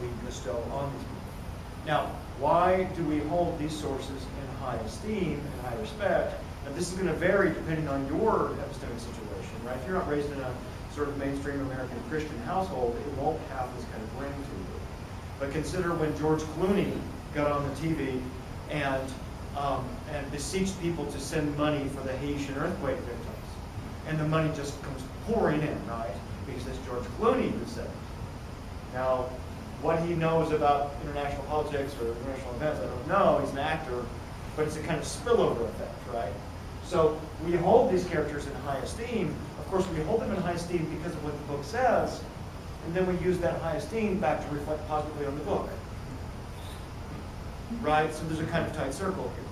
we bestow on these people. Now, why do we hold these sources in high esteem and high respect? Now, this is going to vary depending on your epistemic situation, right? If you're not raised in a sort of mainstream American Christian household, it won't have this kind of ring to it. But consider when George Clooney got on the TV and beseeched people to send money for the Haitian earthquake victims. And the money just comes pouring in, right? Because it's George Clooney who said it. Now, what he knows about international politics or international events, I don't know. He's an actor, but it's a kind of spillover effect, right? So we hold these characters in high esteem. Of course, we hold them in high esteem because of what the book says, and then we use that high esteem back to reflect positively on the book. Right? So there's a kind of tight circle here.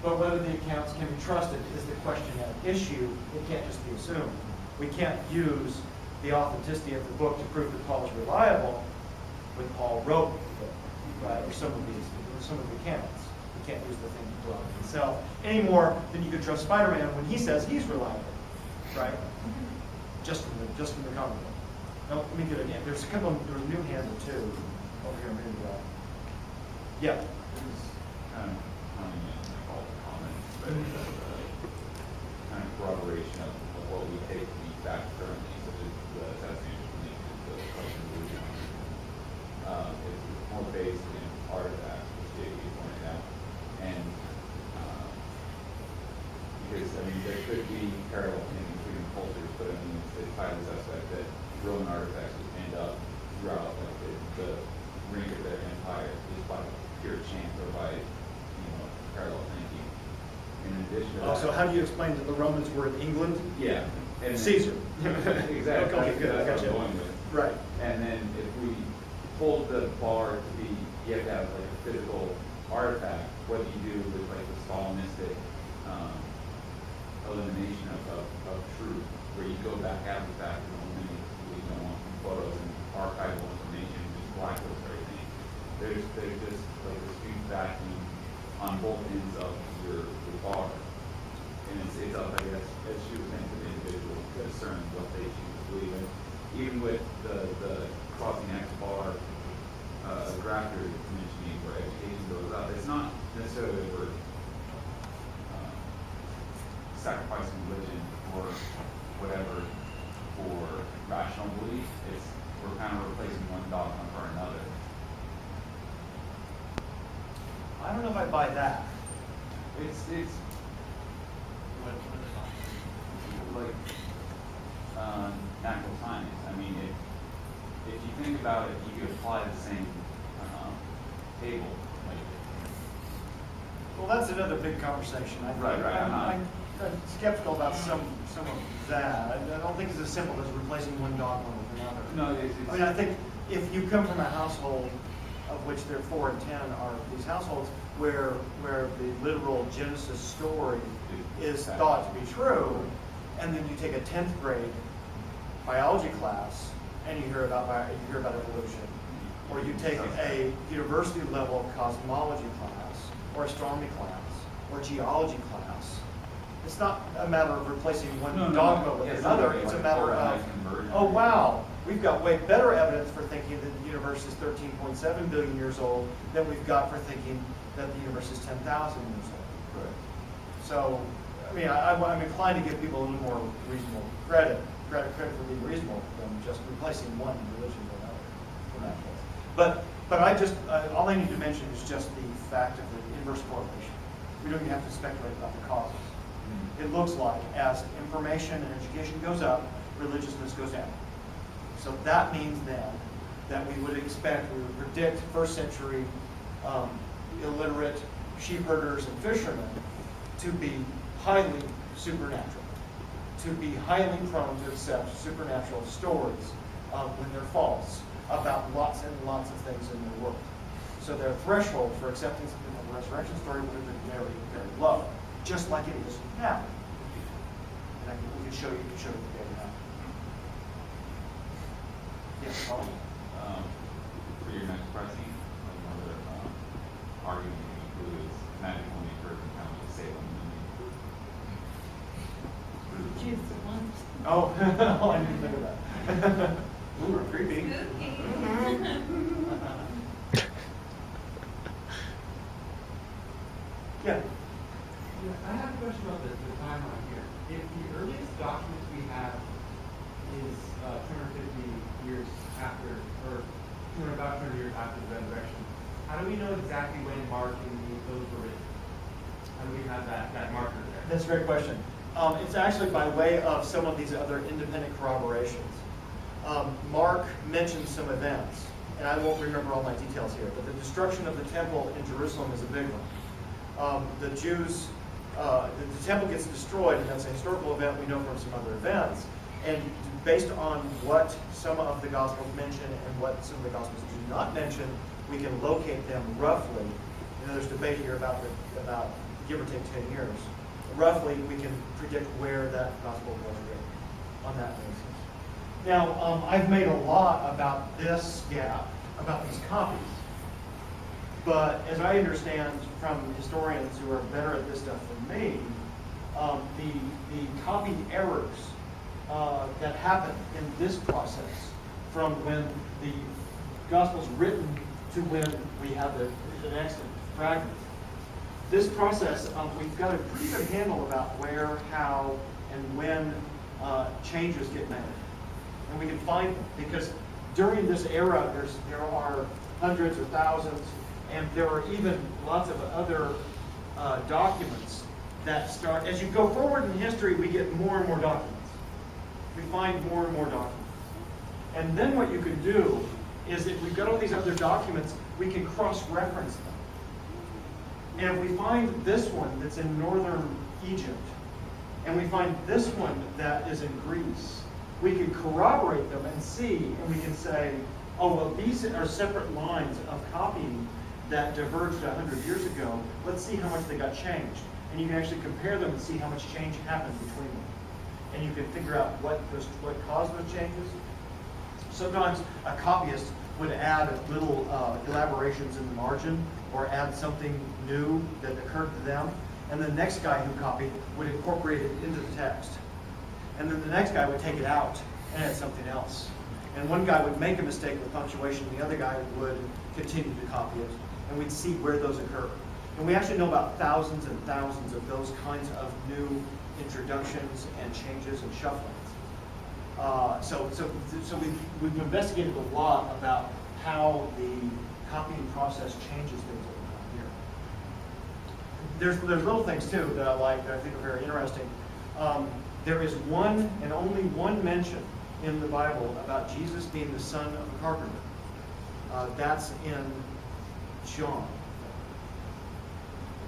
But whether the accounts can be trusted is the question at issue. It can't just be assumed. We can't use the authenticity of the book to prove that Paul is reliable when Paul wrote the book, right? Or some of the canons. We can't use the thing to draw himself any more than you could trust Spider-Man when he says he's reliable, right? Just from the comic book. Now, let me get it again. There's a new hand or two over here a minute ago. Yeah. This is kind of coming in like all the comments, but kind of corroboration of what we take to be fact currently, such as the assassination of Lincoln, the question of Louis Johnson. It's more based in artifacts, which J.B. pointed out. And because, I mean, there could be parallel things between cultures, but I mean, it's highly suspect that Roman artifacts would end up throughout like the ring of their empire just by pure chance or by, parallel thinking. In addition to that, So how do you explain that the Romans were in England? yeah. And Caesar. Exactly. Okay, good. I That's got what you. I'm going with. Right. And then if we hold the bar to be, you have to have like a physical artifact, what do you do with like the Stalinistic elimination of truth, where you go back after the fact and only want photos and archival information, just black those everything. There's just like this huge vacuum on both ends of your bar. And it's up, I guess, as she was saying, to the individual to discern what they choose to believe in. Even with the crossing X bar drafter mentioning where education goes up, it's not necessarily we're sacrificing religion or whatever for rational belief. We're kind of replacing one dogma for another. I don't know if I buy that. It's like natural science. I mean, if you think about it, you could apply the same table. Like, Well, that's another big conversation. Right. I'm skeptical about some of that. I don't think it's as simple as replacing one dogma with another. no, I mean, I think if you come from a household of which there are 4 and 10 are these households where the literal Genesis story is thought to be true, and then you take a 10th grade biology class and you hear about evolution, or you take a university level cosmology class, or astronomy class, or geology class. It's not a matter of replacing one dogma with another. It's a matter of, oh wow, we've got way better evidence for thinking that the universe is 13.7 billion years old than we've got for thinking that the universe is 10,000 years old. Right. So, I mean, I'm inclined to give people a little more reasonable credit for being reasonable than just replacing one religion with another in that case. But I just, all I need to mention is just the fact of the inverse correlation. We don't even have to speculate about the causes. It looks like as information and education goes up, religiousness goes down. So that means then that we would predict first century illiterate sheep herders and fishermen to be highly supernatural, to be highly prone to accept supernatural stories when they're false about lots and lots of things in their world. So their threshold for accepting something like the resurrection story would have been very, very low, just like it is now. And we can show you the data now. Yes, Paul? For your next pricing, another argument includes magic only occurs in county of Salem. Oh, I didn't think of that. Ooh, creepy. Spooky. about 30 years after the resurrection, how do we know exactly when Mark and Luke those were written? How do we have that marker there? That's a great question. It's actually by way of some of these other independent corroborations. Mark mentions some events, and I won't remember all my details here, but the destruction of the temple in Jerusalem is a big one. The Jews, the temple gets destroyed, and that's a historical event we know from some other events. And based on what some of the Gospels mention and what some of the Gospels do not mention, we can locate them roughly. You know, there's debate here about give or take 10 years. Roughly, we can predict where that Gospel was written on that basis. Now, I've made a lot about this gap, about these copies. But as I understand from historians who are better at this stuff than me, the copy errors that happen in this process from when the Gospel's written to when we have the next fragment. This process, we've got a pretty good handle about where, how, and when changes get made. And we can find them, because during this era, there are hundreds or thousands, and there are even lots of other documents that start. As you go forward in history, we get more and more documents. We find more and more documents. And then what you can do is, if we've got all these other documents, we can cross-reference them. And if we find this one that's in northern Egypt, and we find this one that is in Greece, we can corroborate them and see, and we can say, oh, well, these are separate lines of copying that diverged 100 years ago. Let's see how much they got changed. And you can actually compare them and see how much change happened between them. And you can figure out what caused those changes. Sometimes a copyist would add little elaborations in the margin, or add something new that occurred to them. And the next guy who copied would incorporate it into the text. And then the next guy would take it out and add something else. And one guy would make a mistake with punctuation, the other guy would continue to copy it. And we'd see where those occur. And we actually know about thousands and thousands of those kinds of new introductions and changes and shufflings. So we've investigated a lot about how the copying process changes things over time here. There's little things too that I like, that I think are very interesting. There is one and only one mention in the Bible about Jesus being the son of a carpenter. That's in John.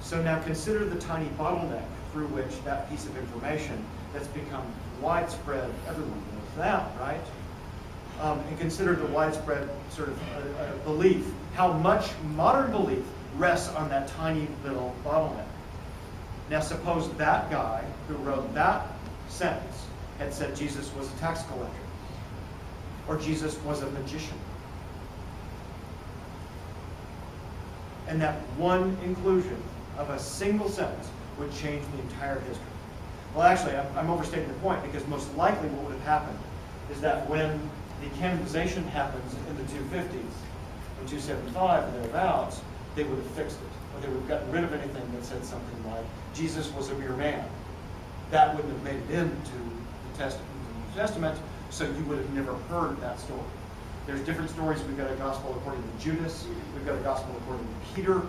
So now consider the tiny bottleneck through which that piece of information that's become widespread, everyone knows that, right? And consider the widespread sort of belief, how much modern belief rests on that tiny little bottleneck. Now suppose that guy who wrote that sentence had said Jesus was a tax collector, or Jesus was a magician. And that one inclusion of a single sentence would change the entire history. Well, actually, I'm overstating the point, because most likely what would have happened is that when the canonization happens in the 250s, in 275 and thereabouts, they would have fixed it. Or they would have gotten rid of anything that said something like, Jesus was a mere man. That wouldn't have made it into the New Testament, so you would have never heard that story. There's different stories. We've got a gospel according to Judas. We've got a gospel according to Peter.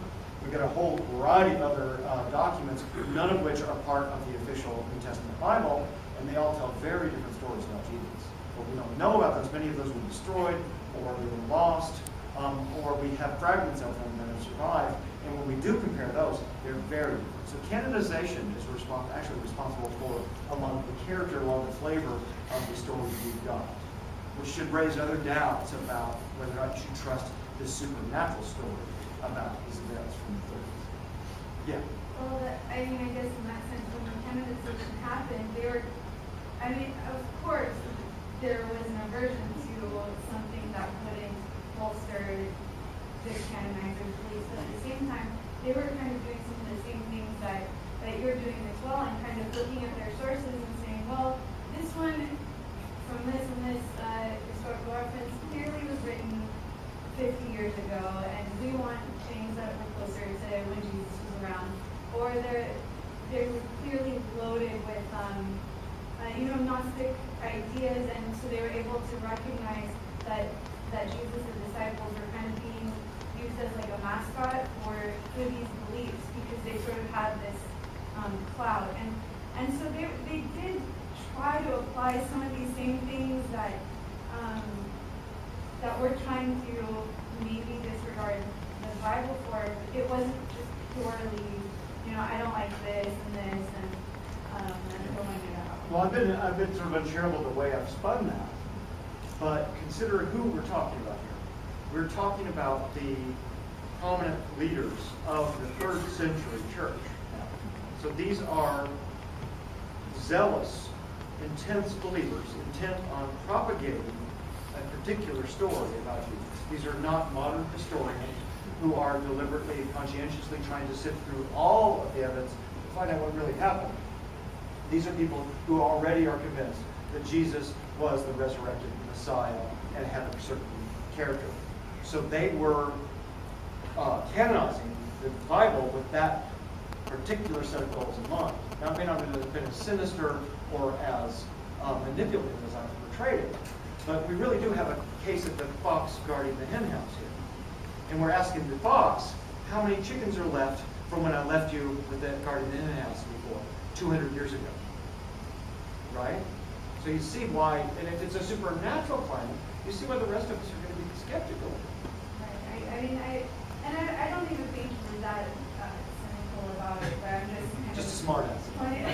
We've got a whole variety of other documents, none of which are part of the official New Testament Bible, and they all tell very different stories about Jesus. What we don't know about those, many of those were destroyed, or they were lost, or we have fragments of them that have survived, and when we do compare those, they're very different. So canonization is actually responsible for along the character, along the flavor of the stories we've got, which should raise other doubts about whether or not you should trust this supernatural story about these events from the 30s. Yeah? Well, I guess in that sense, when the canonization happened, of course, there was an aversion to something that wouldn't bolster the canonizer's beliefs, but at the same time, they were kind of doing some of the same things that you're doing as well, and kind of looking at their sources and saying, well, this one from this and this historical reference clearly was written 50 years ago, and we want things that were closer to when Jesus was around. Or they're clearly loaded with Gnostic ideas, and so they were able to recognize that Jesus' disciples were kind of we're trying to maybe disregard the Bible for it. It wasn't just purely, I don't like this and this and throwing it out. Well, I've been sort of uncharitable the way I've spun that, but consider who we're talking about here. We're talking about the prominent leaders of the 3rd century church. So these are zealous, intense believers, intent on propagating a particular story about Jesus. These are not modern historians who are deliberately, conscientiously trying to sift through all of the evidence to find out what really happened. These are people who already are convinced that Jesus was the resurrected Messiah and had a certain character. So they were canonizing the Bible with that particular set of goals in mind. Now, it may not have been as sinister or as manipulative as I've portrayed it, but we really do have a case of the fox guarding the hen house here. And we're asking the fox, how many chickens are left from when I left you with that guarding the hen house before, 200 years ago? Right? So you see why, and if it's a supernatural claim, you see why the rest of us are going to be skeptical. Right. I don't even think we're that cynical about it, but I'm Just a smart ass. I'm an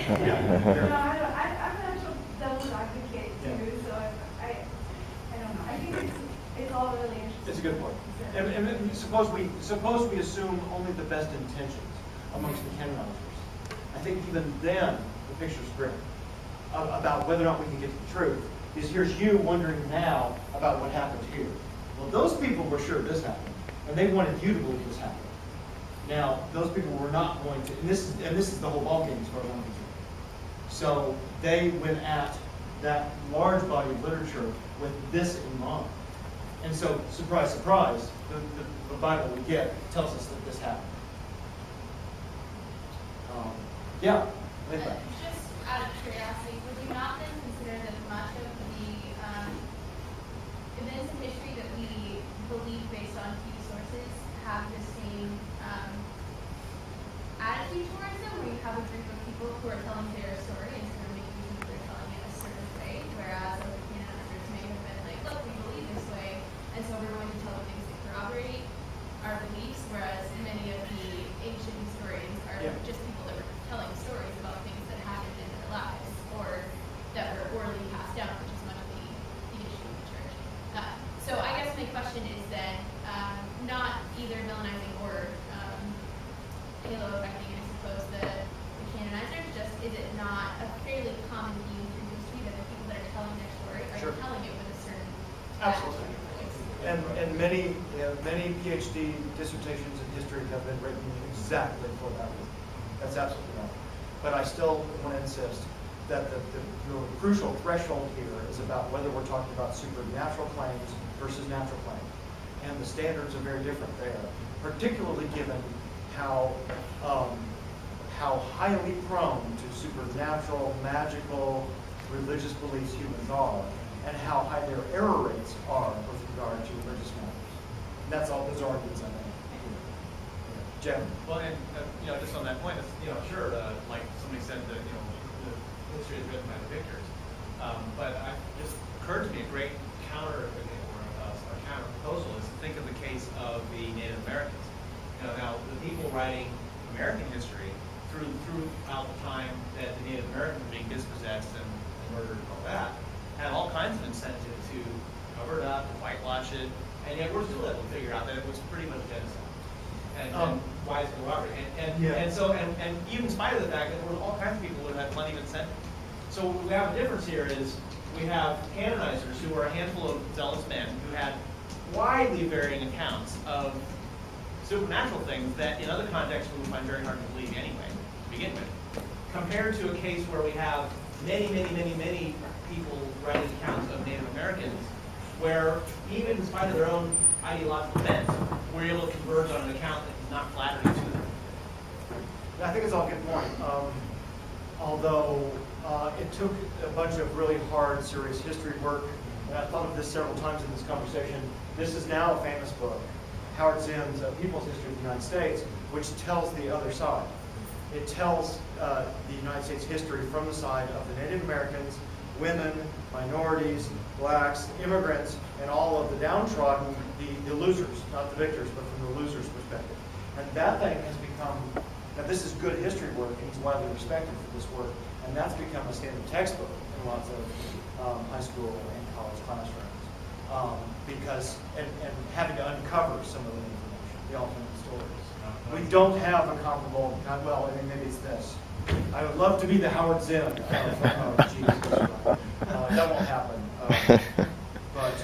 actual devil's advocate too, so I don't know. I think it's all really interesting. It's a good point. And suppose we assume only the best intentions amongst the canonizers. I think even then the picture's grim about whether or not we can get to the truth. Because here's you wondering now about what happened here. Well, those people were sure this happened, and they wanted you to believe this happened. Now, those people were not going to, and this is the whole ballgame as far as I'm concerned. So they went at that large body of literature with this in mind. And so, surprise, surprise, the Bible we get tells us that this happened. Yeah, I think that. Just out of curiosity, would you not then consider that much of the events in history that we believe based on few sources have the same attitude towards them, where you have a group of people who are telling their story and sort of making you think they're telling it a certain way, whereas other canonizers may have been like, look, we believe this way, and so we're going to tell things that corroborate our beliefs, whereas many of the ancient historians are just people that were telling stories about things that happened in their lives or that were orally passed down, which is much of the issue of the church. So I guess my question is then, not either villainizing or halo affecting, I suppose, the canonizers, just is it not a fairly common theme through history that the people that are telling their story are telling it with a certain Absolutely. voice? And many PhD dissertations in history have been written exactly for that reason. That's absolutely right. But I still want to insist that the crucial threshold here is about whether we're talking about supernatural claims versus natural claims. And the standards are very different there, particularly given how highly prone to supernatural, magical, religious beliefs humans are, and how high their error rates are with regard to religious matters. And that's all. Those are arguments I make. Jim. Well, and just on that point, sure, like somebody said that the history is written by the victors, but it just occurred to me a great counter proposal is to think of the case of the Native Americans. Now the people writing American history throughout the time that the Native Americans were being dispossessed and murdered and all that, had all kinds of incentive to cover it up, to whitewash it, and yet we're still able to figure out that it was pretty much genocide. And why is it corroborated? And even in spite of the fact that there were all kinds of people who had plenty of incentive. So what we have a difference here is we have canonizers who are a handful of zealous men who had widely varying accounts of supernatural things that in other contexts we would find very hard to believe anyway, to begin with. Compared to a case where we have many people writing accounts of Native Americans where even in spite of their own ideological bents, we're able to converge on an account that is not flattering to them. I think it's all a good point. Although it took a bunch of really hard, serious history work, and I thought of this several times in this conversation. This is now a famous book, Howard Zinn's People's History of the United States, which tells the other side. It tells the United States history from the side of the Native Americans women, minorities, blacks, immigrants, and all of the downtrodden, the losers, not the victors, but from the loser's perspective. And that thing has become, now this is good history work, and he's widely respected for this work, and that's become a standard textbook in lots of high school and college classrooms. Because, and having to uncover some of the information, the alternate stories. We don't have a comparable, well, I mean, maybe it's this. I would love to be the Howard Zinn. That won't happen. But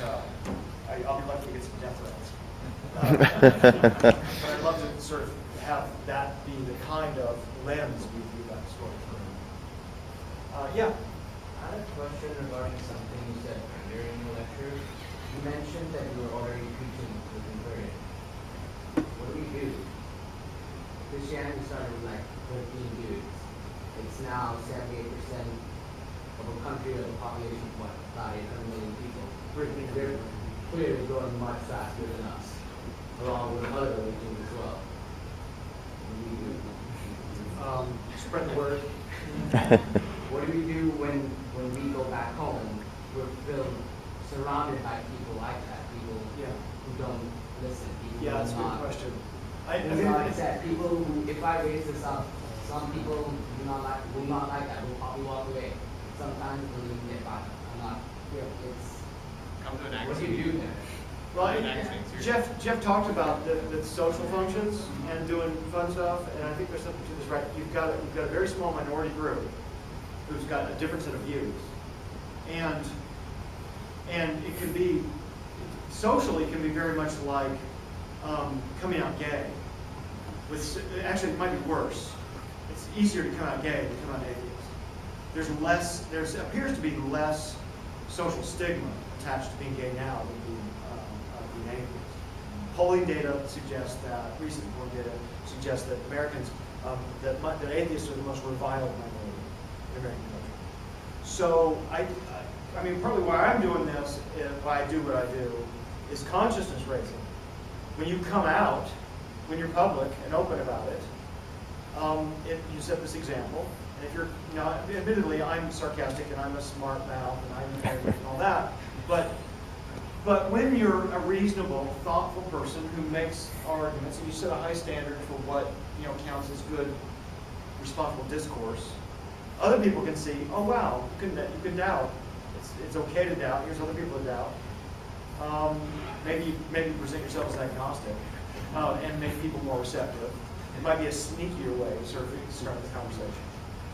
I'll be lucky to get some death threats. But I'd love to sort of have that be the kind of lens we view that story through. Yeah. I had a question regarding something you said earlier in your lecture. You mentioned that you were already preaching to the converted. What do we do? Christianity started with like 13 dudes. It's now 78% of a country with a population of what, about 800 million people. They're clearly growing much faster than us, along with other religions as well. What do we do? Spread the word. What do we do when we go back home? We're surrounded by people like that, people who don't listen, people Yeah, who that's a good question. Like I said, people who, if I raise this up, some people will not like that, will probably walk away. Sometimes we'll even get by. It's, Come to an what do accent. you do there? Well, Jeff talked about the social functions and doing fun stuff, and I think there's something to this, right? You've got a very small minority group who's got a different set of views, and it can be socially can be very much like coming out gay. Actually, it might be worse. It's easier to come out gay than to come out atheist. There appears to be less social stigma attached to being gay now than being atheist. Polling data suggests that, recent polling data suggests that Americans, that atheists are the most reviled minority in American culture. So I mean, probably why I'm doing this, why I do what I do, is consciousness raising. When you come out, when you're public and open about it, you set this example. And if you're, admittedly, I'm sarcastic and I'm a smart mouth and I'm arrogant and all that, but when you're a reasonable, thoughtful person who makes arguments and you set a high standard for what counts as good, responsible discourse, other people can see, oh wow, you can doubt. It's okay to doubt. Here's other people to doubt. Maybe present yourself as agnostic and make people more receptive. It might be a sneakier way to sort of start the conversation.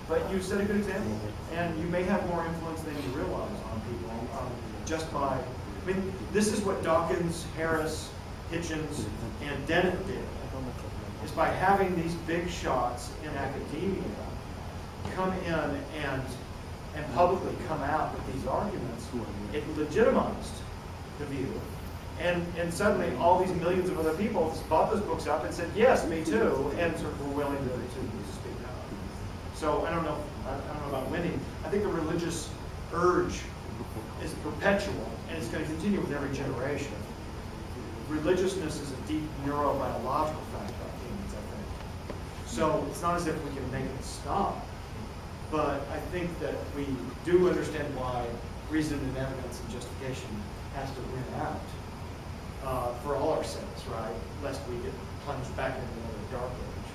But you set a good example, and you may have more influence than you realize on people just by. I mean, this is what Dawkins, Harris, Hitchens, and Dennett did. Is by having these big shots in academia come in and publicly come out with these arguments, it legitimized the view. And suddenly all these millions of other people bought those books up and said, yes, me too, and sort of were willing to speak out. So I don't know about winning. I think the religious urge is perpetual, and it's going to continue with every generation. Religiousness is a deep neurobiological fact about humans, I think. So it's not as if we can make it stop. But I think that we do understand why reason and evidence and justification has to win out for all our sins, right? Lest we get plunged back into another dark age.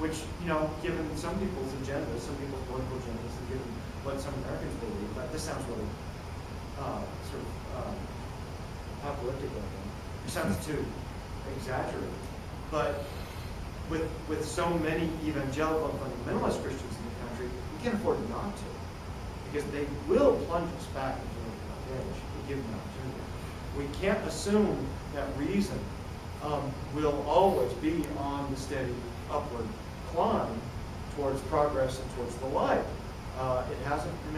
Which, given some people's agendas, some people's political agendas, and given what some Americans believe, this sounds really sort of apocalyptic. It sounds too exaggerated. But with so many evangelical and fundamentalist Christians in the country, we can't afford not to, because they will plunge us back into the age if we give them an opportunity. We can't assume that reason will always be on the steady upward climb towards progress and towards the light. It hasn't in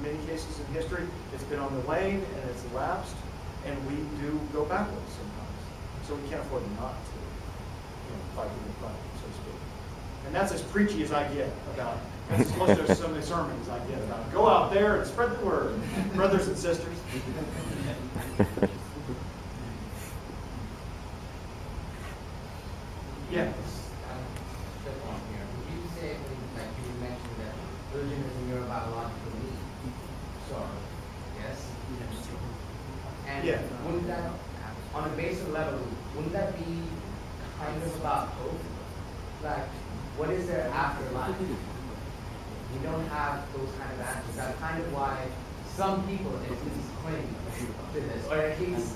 many cases in history. It's been on the wane and it's lapsed, and we do go backwards sometimes. So we can't afford not to fight the fight, so to speak. And that's as preachy as I get about it. That's as close to some of the sermons I get about it. Go out there and spread the word, brothers and sisters. Yeah. Step on here. Would you say, like you mentioned, that religion is a neurobiological need? that, on a basic level, wouldn't that be kind of about hope? Like, what is there after life? We don't have those kind of answers. That's kind of why some people at least cling to this, or at least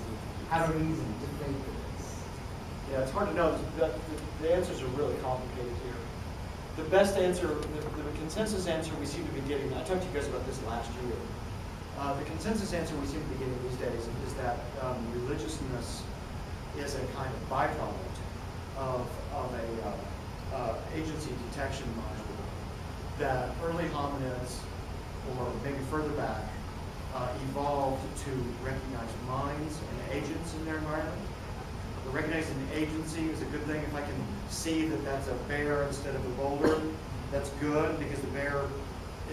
have a reason to cling to this. Yeah, it's hard to know. The answers are really complicated here. The best answer, the consensus answer we seem to be getting, I talked to you guys about this last year. The consensus answer we seem to be getting these days is that religiousness is a kind of byproduct of a agency detection module that early hominids, or maybe further back, evolved to recognize minds and agents in their environment. Recognizing the agency is a good thing. If I can see that that's a bear instead of a boulder, that's good, because the bear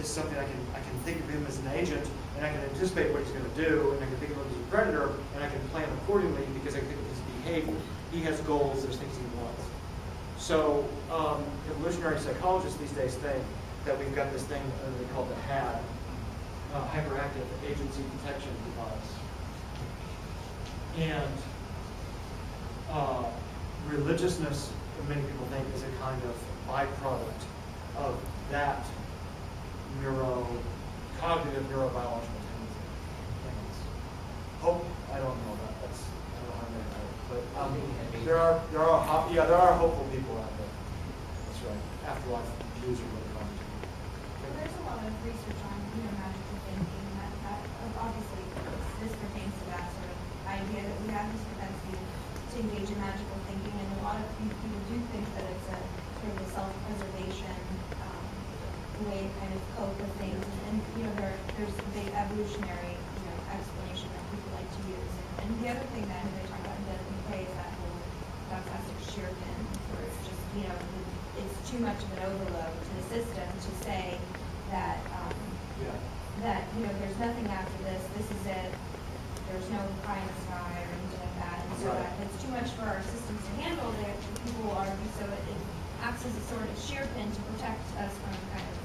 is something I can think of him as an agent, and I can anticipate what he's going to do, and I can think of him as a predator, and I can plan accordingly because I think of his behavior. He has goals, there's things he wants. So evolutionary psychologists these days think that we've got this thing they call the HAD, hyperactive agency detection device. And religiousness, many people think, is a kind of byproduct of that cognitive neurobiological tendency. Hope, I don't know that. I don't know how to know it. But there are hopeful people out there. That's right. Afterlife views are really common. Well, there's a lot of research on, magical thinking that obviously this pertains to that sort of idea that we have this propensity to engage in magical thinking, and a lot of people do think that it's a sort of a self-preservation way to kind of cope with things, and there's a big evolutionary explanation that people like to use. And the other thing that they talk about in Death and Decay is that whole fantastic shear pin, where it's just it's too much of an overload to the system to say that that there's nothing after this. This is it. There's no pie in the sky or anything like that. And so that it's too much for our systems to handle. That people will argue, so it acts as a sort of shear pin to protect us from kind of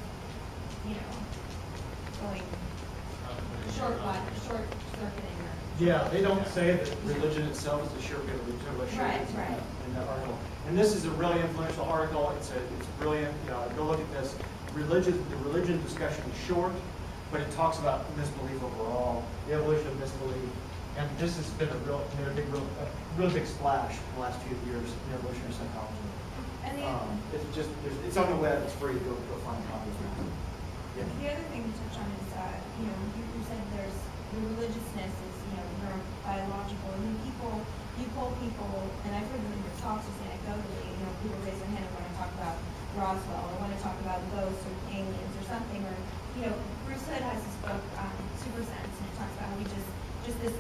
going short-circuiting. Yeah, they don't say that religion itself is a sheer pin. We talk about sheer pins in that article. And this is a really influential article. It's brilliant. Go look at this. The religion discussion is short, but it talks about misbelief overall, the evolution of misbelief, and this has been a real big splash in the last few years in evolutionary psychology. And it's on the web. It's free. Go find copies. The other thing to touch on is, you said there's the religiousness is, neurobiological. I mean, you poll people, and I've heard them in your talks just anecdotally, people raise their hand and want to talk about Roswell, or want to talk about ghosts or aliens or something, or, Bruce Hood has this book, Super Sense, and it talks about how we just this, this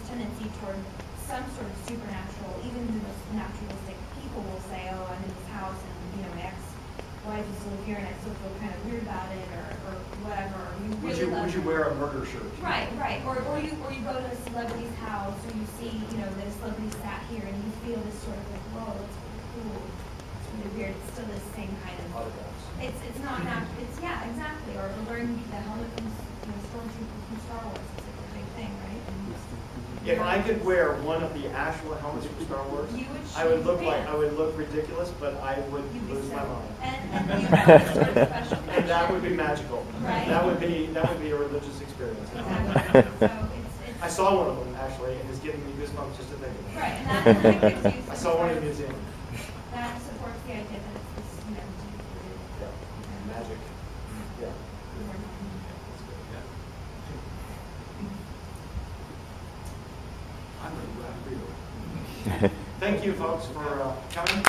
tendency toward some sort of supernatural. Even the most naturalistic people will say, oh, I'm in this house, and, my ex-wife is still here, and I still feel kind of weird about it, or whatever. Would you wear a murder shirt? Right. Or you go to a celebrity's house, or you see, that a celebrity sat here, and you feel this sort of like, whoa, that's pretty cool. It's really weird. It's still this same kind of. Autographs. It's not natural. Exactly. Or wearing the helmet from Stormtroopers from Star Wars. It's like a big thing, right? If I could wear one of the actual helmets from Star Wars, I would look ridiculous, but I would lose my mind. And you have this sort of special connection. And that would be magical. Right. That would be a religious experience. Exactly. So it's I saw one of them actually, and it's giving me goosebumps just to think of it. right, and that gives you I saw one in a museum. that supports the idea that it's this, deep Yeah. Magic. Yeah. I'm ready. Thank you, folks, for coming.